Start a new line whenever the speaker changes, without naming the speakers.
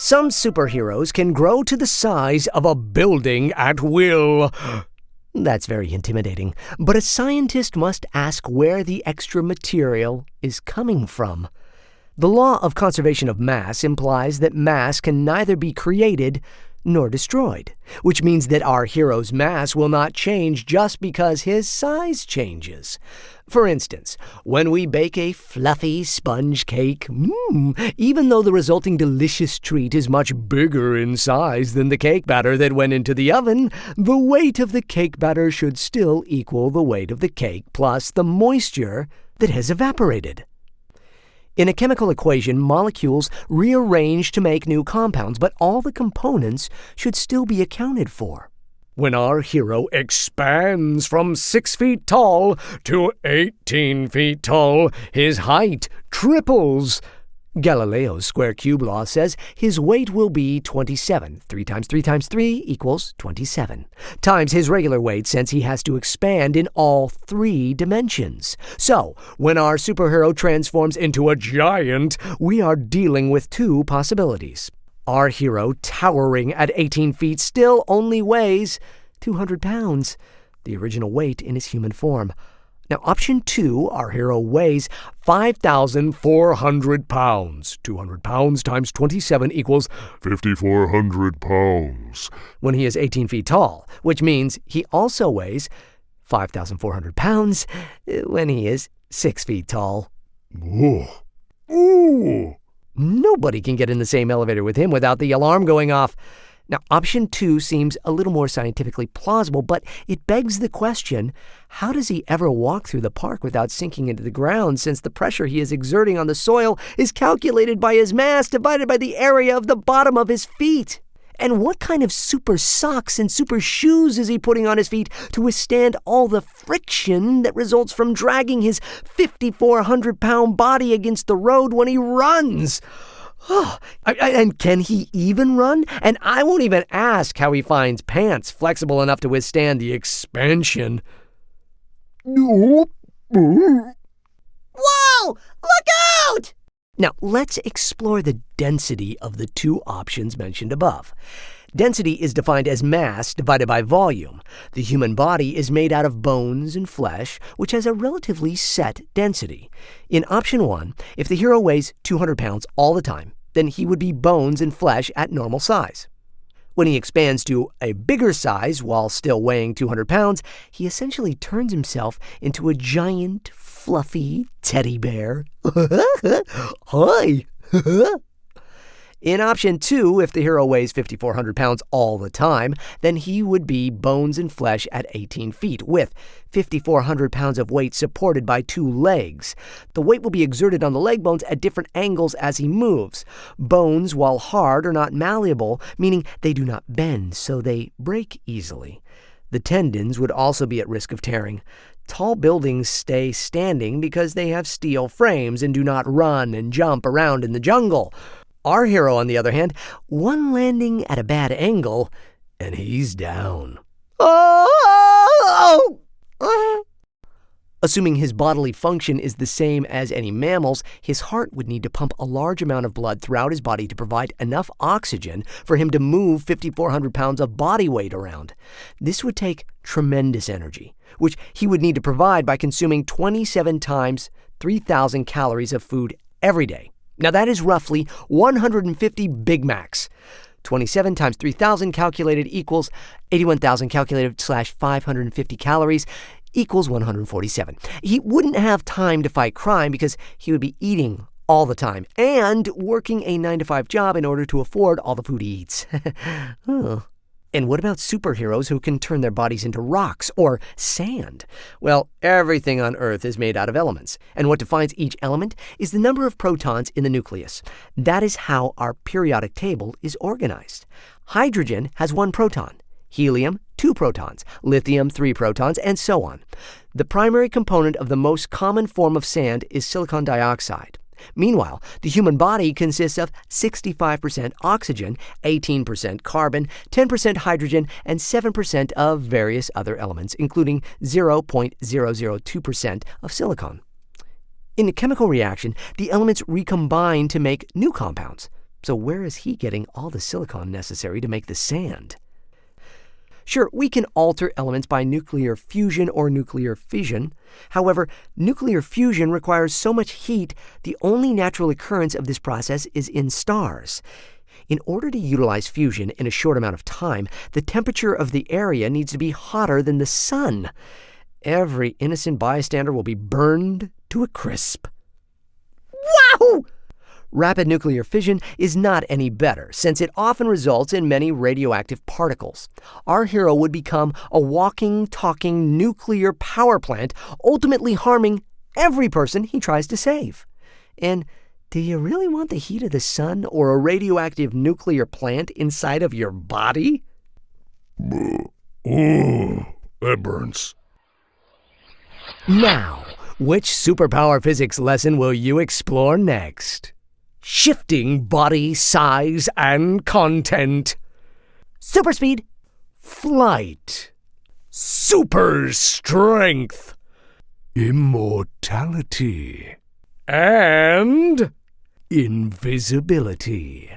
Some superheroes can grow to the size of a building at will. That's very intimidating, but a scientist must ask where the extra material is coming from. The law of conservation of mass implies that mass can neither be created nor destroyed, which means that our hero's mass will not change just because his size changes. For instance, when we bake a fluffy sponge cake, even though the resulting delicious treat is much bigger in size than the cake batter that went into the oven, the weight of the cake batter should still equal the weight of the cake plus the moisture that has evaporated. In a chemical equation, molecules rearrange to make new compounds, but all the components should still be accounted for. When our hero expands from 6 feet tall to 18 feet tall, his height triples. Galileo's square cube law says his weight will be 27. 3 times 3 times 3 equals 27. Times his regular weight, since he has to expand in all 3 dimensions. So, when our superhero transforms into a giant, we are dealing with 2 possibilities. Our hero, towering at 18 feet, still only weighs 200 pounds, the original weight in his human form. Now, option 2, our hero weighs 5,400 pounds. 200 pounds times 27 equals 5,400 pounds. When he is 18 feet tall, which means he also weighs 5,400 pounds when he is 6 feet tall. Ooh. Nobody can get in the same elevator with him without the alarm going off. Now, option 2 seems a little more scientifically plausible, but it begs the question, how does he ever walk through the park without sinking into the ground, since the pressure he is exerting on the soil is calculated by his mass divided by the area of the bottom of his feet? And what kind of super socks and super shoes is he putting on his feet to withstand all the friction that results from dragging his 5,400-pound body against the road when he runs? Oh, and can he even run? And I won't even ask how he finds pants flexible enough to withstand the expansion. Whoa! Look out! Now, let's explore the density of the 2 options mentioned above. Density is defined as mass divided by volume. The human body is made out of bones and flesh, which has a relatively set density. In option 1, if the hero weighs 200 pounds all the time, then he would be bones and flesh at normal size. When he expands to a bigger size while still weighing 200 pounds, he essentially turns himself into a giant, fluffy teddy bear. Hi! In option 2, if the hero weighs 5,400 pounds all the time, then he would be bones and flesh at 18 feet, with 5,400 pounds of weight supported by 2 legs. The weight will be exerted on the leg bones at different angles as he moves. Bones, while hard, are not malleable, meaning they do not bend, so they break easily. The tendons would also be at risk of tearing. Tall buildings stay standing because they have steel frames and do not run and jump around in the jungle. Our hero, on the other hand, one landing at a bad angle, and he's down. Assuming his bodily function is the same as any mammal's, his heart would need to pump a large amount of blood throughout his body to provide enough oxygen for him to move 5,400 pounds of body weight around. This would take tremendous energy, which he would need to provide by consuming 27 times 3,000 calories of food every day. Now that is roughly 150 Big Macs. 27 times 3,000 calculated equals 81,000 calculated / 550 calories equals 147. He wouldn't have time to fight crime because he would be eating all the time and working a 9-to-5 job in order to afford all the food he eats. And what about superheroes who can turn their bodies into rocks or sand? Well, everything on Earth is made out of elements, and what defines each element is the number of protons in the nucleus. That is how our periodic table is organized. Hydrogen has 1 proton, helium 2 protons, lithium 3 protons, and so on. The primary component of the most common form of sand is silicon dioxide. Meanwhile, the human body consists of 65% oxygen, 18% carbon, 10% hydrogen, and 7% of various other elements, including 0.002% of silicon. In a chemical reaction, the elements recombine to make new compounds. So where is he getting all the silicon necessary to make the sand? Sure, we can alter elements by nuclear fusion or nuclear fission. However, nuclear fusion requires so much heat, the only natural occurrence of this process is in stars. In order to utilize fusion in a short amount of time, the temperature of the area needs to be hotter than the sun. Every innocent bystander will be burned to a crisp. Wow! Rapid nuclear fission is not any better, since it often results in many radioactive particles. Our hero would become a walking, talking nuclear power plant, ultimately harming every person he tries to save. And do you really want the heat of the sun or a radioactive nuclear plant inside of your body?
Ooh, that burns.
Now, which superpower physics lesson will you explore next? Shifting body size and content. Super speed. Flight. Super strength.
Immortality.
And invisibility.